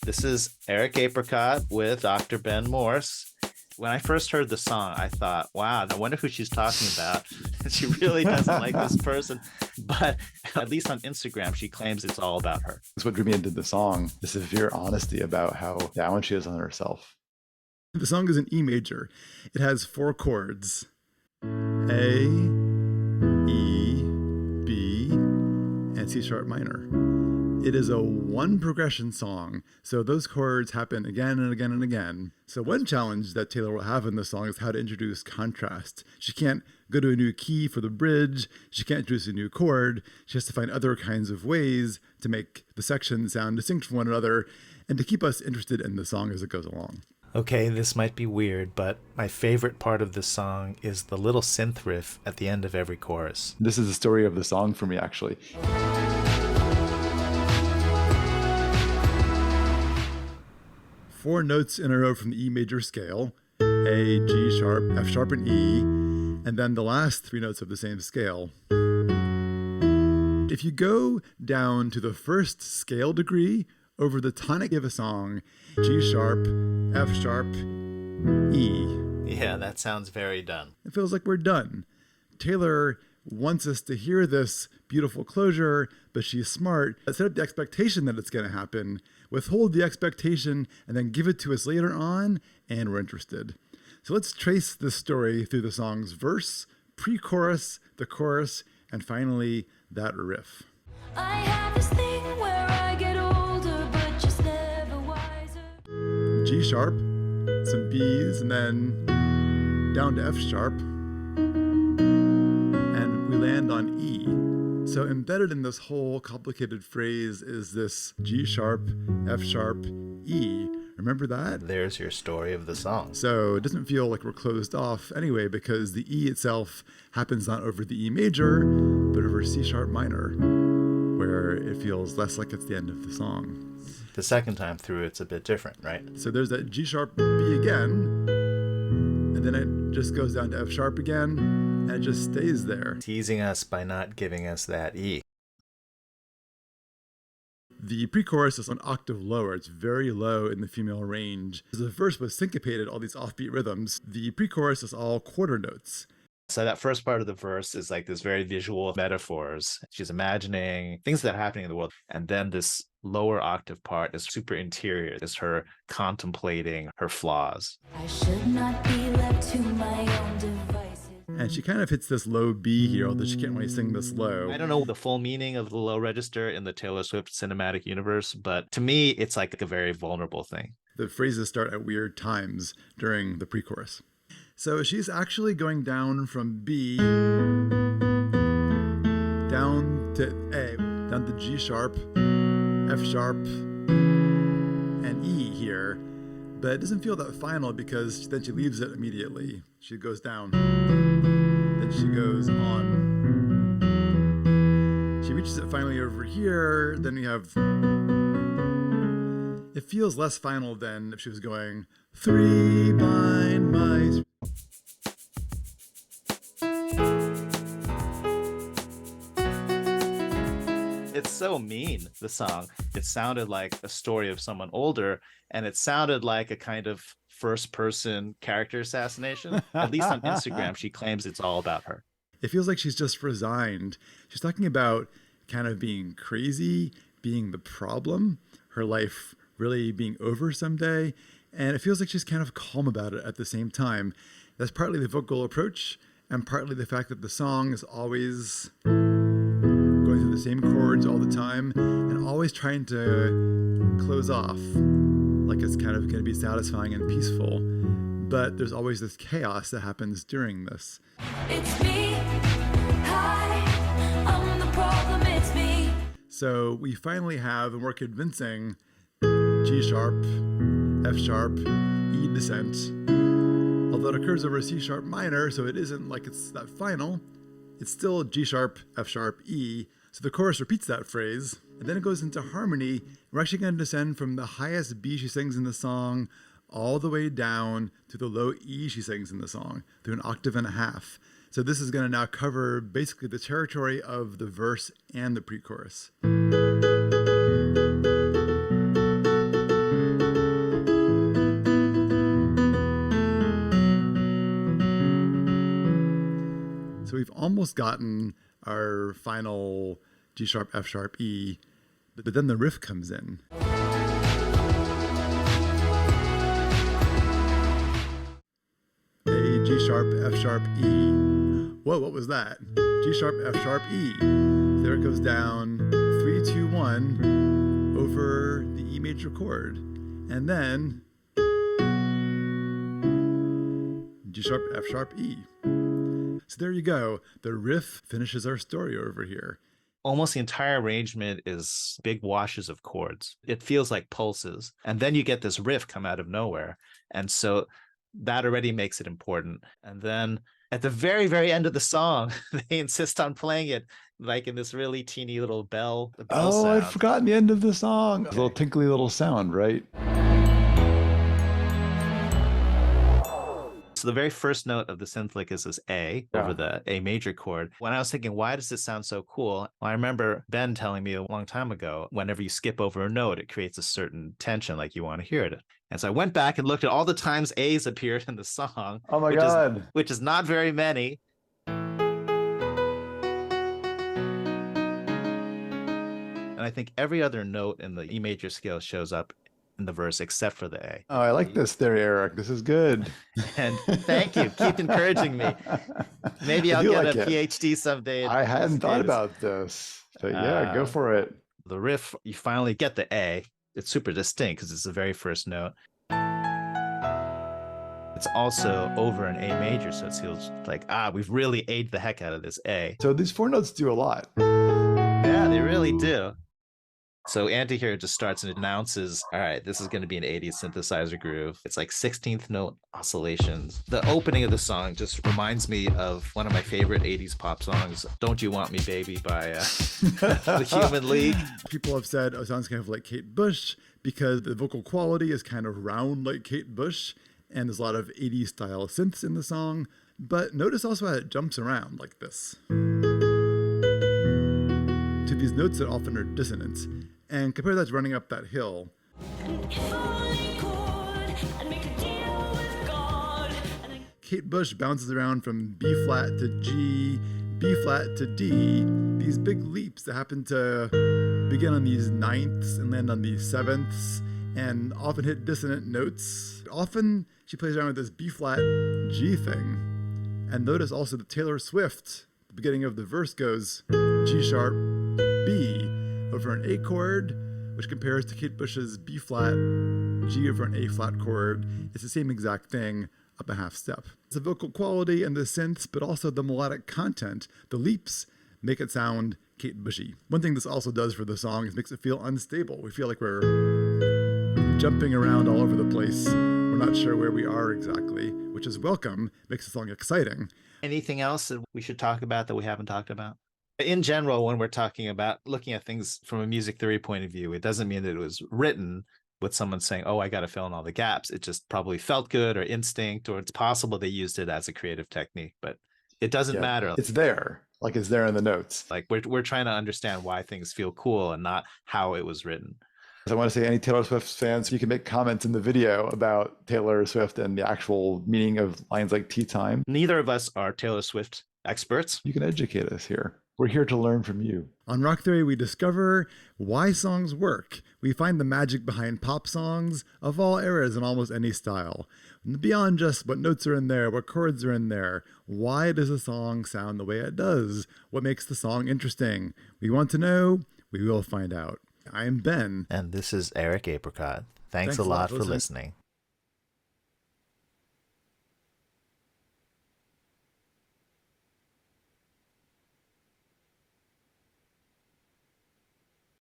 This is Eric Apricot with Dr. Ben Morss. When I first heard the song, I thought, wow, I wonder who she's talking about. She really doesn't like this person. But at least on Instagram, she claims it's all about her. That's what drew me into the song, the severe honesty about how down she is on herself. The song is in E major. It has 4 chords: A, E, B, and C sharp minor. It is a 1 progression song, so those chords happen again and again and again. So one challenge that Taylor will have in this song is how to introduce contrast. She can't go to a new key for the bridge. She can't introduce a new chord. She has to find other kinds of ways to make the sections sound distinct from one another and to keep us interested in the song as it goes along. Okay, this might be weird, but my favorite part of the song is the little synth riff at the end of every chorus. This is the story of the song for me, actually. 4 notes in a row from the E major scale: A, G sharp, F sharp, and E, and then the last 3 notes of the same scale. If you go down to the first scale degree over the tonic of a song, G sharp, F sharp, E. Yeah, that sounds very done. It feels like we're done. Taylor wants us to hear this beautiful closure, but she's smart. Set up the expectation that it's going to happen, withhold the expectation, and then give it to us later on, and we're interested. So let's trace this story through the song's verse, pre-chorus, the chorus, and finally that riff. I have this thing where I get older, but just never wiser. G sharp, some B's, and then down to F sharp, and we land on E. So embedded in this whole complicated phrase is this G sharp, F sharp, E. Remember that? There's your story of the song. So it doesn't feel like we're closed off anyway, because the E itself happens not over the E major, but over C sharp minor, where it feels less like it's the end of the song. The second time through, it's a bit different, right? So there's that G sharp B again, and then it just goes down to F sharp again, and it just stays there. Teasing us by not giving us that E. The pre-chorus is an octave lower. It's very low in the female range. The verse was syncopated, all these offbeat rhythms. The pre-chorus is all quarter notes. So that first part of the verse is like this very visual metaphors. She's imagining things that are happening in the world. And then this lower octave part is super interior. It's her contemplating her flaws. I should not be left to my own devices. And she kind of hits this low B here, although she can't really sing this low. I don't know the full meaning of the low register in the Taylor Swift cinematic universe, but to me, it's like a very vulnerable thing. The phrases start at weird times during the pre-chorus. So she's actually going down from B down to A, down to G sharp, F sharp, and E here. But it doesn't feel that final because then she leaves it immediately. She goes down, then she goes on. She reaches it finally over here. Then we have, it feels less final than if she was going 3 blind mice. It's so mean, the song. It sounded like a story of someone older, and it sounded like a kind of first-person character assassination. At least on Instagram, she claims it's all about her. It feels like she's just resigned. She's talking about kind of being crazy, being the problem, her life really being over someday, and it feels like she's kind of calm about it at the same time. That's partly the vocal approach, and partly the fact that the song is always going through the same chords all the time, and always trying to close off, like it's kind of going to be satisfying and peaceful. But there's always this chaos that happens during this. It's me. Hi, I'm the problem. It's me. So we finally have a more convincing G sharp, F sharp, E descent. Although it occurs over C sharp minor, so it isn't like it's that final. It's still G sharp, F sharp, E. So the chorus repeats that phrase, and then it goes into harmony. We're actually going to descend from the highest B she sings in the song all the way down to the low E she sings in the song, through an octave and a half. So this is going to now cover basically the territory of the verse and the pre-chorus. almost gotten our final G sharp, F sharp, E, but then the riff comes in. A, G sharp, F sharp, E. Whoa, what was that? G sharp, F sharp, E. There it goes down 3, 2, 1 over the E major chord. And then G sharp, F sharp, E. So there you go. The riff finishes our story over here. Almost the entire arrangement is big washes of chords. It feels like pulses. And then you get this riff come out of nowhere. And so that already makes it important. And then at the very, very end of the song, they insist on playing it like in this really teeny little bell Oh, sound. I'd forgotten the end of the song. A little tinkly little sound, right? So the very first note of the synth lick is this A over the A major chord. When I was thinking, why does this sound so cool? Well, I remember Ben telling me a long time ago, whenever you skip over a note, it creates a certain tension, like you want to hear it. And so I went back and looked at all the times A's appeared in the song. Oh my God. Which is not very many. And I think every other note in the E major scale shows up in the verse except for the A. Oh, I like this there, Eric. This is good. And thank you. Keep encouraging me. Maybe I'll get a PhD someday. I hadn't thought about this. So yeah, go for it. The riff, you finally get the A. It's super distinct because it's the very first note. It's also over an A major, so it feels like, we've really A'd the heck out of this A. So these 4 notes do a lot. Yeah, they really do. So Andy here just starts and announces, all right, this is going to be an 80s synthesizer groove. It's like 16th note oscillations. The opening of the song just reminds me of one of my favorite 80s pop songs, Don't You Want Me Baby by the Human League. People have said, it sounds kind of like Kate Bush because the vocal quality is kind of round like Kate Bush. And there's a lot of 80s style synths in the song. But notice also how it jumps around like this to these notes that often are dissonant. And compare that to running up that hill. Kate Bush bounces around from B flat to G, B flat to D, these big leaps that happen to begin on these ninths and land on these sevenths, and often hit dissonant notes. Often she plays around with this B flat G thing. And notice also that Taylor Swift, the beginning of the verse goes G sharp B over an A chord, which compares to Kate Bush's B flat G over an A flat chord. It's the same exact thing, up a half step. It's the vocal quality and the synths, but also the melodic content. The leaps make it sound Kate Bushy. One thing this also does for the song is makes it feel unstable. We feel like we're jumping around all over the place. We're not sure where we are exactly, which is welcome, makes the song exciting. Anything else that we should talk about that we haven't talked about? In general, when we're talking about looking at things from a music theory point of view, it doesn't mean that it was written with someone saying, I got to fill in all the gaps. It just probably felt good or instinct, or it's possible they used it as a creative technique, but it doesn't matter. It's there, like it's there in the notes. Like we're trying to understand why things feel cool and not how it was written. So I want to say, any Taylor Swift fans, you can make comments in the video about Taylor Swift and the actual meaning of lines like tea time. Neither of us are Taylor Swift experts. You can educate us here. We're here to learn from you. On Rock Theory, we discover why songs work. We find the magic behind pop songs of all eras and almost any style. Beyond just what notes are in there, what chords are in there, why does a song sound the way it does? What makes the song interesting? We want to know. We will find out. I am Ben. And this is Eric Apricot. Thanks a lot for listening.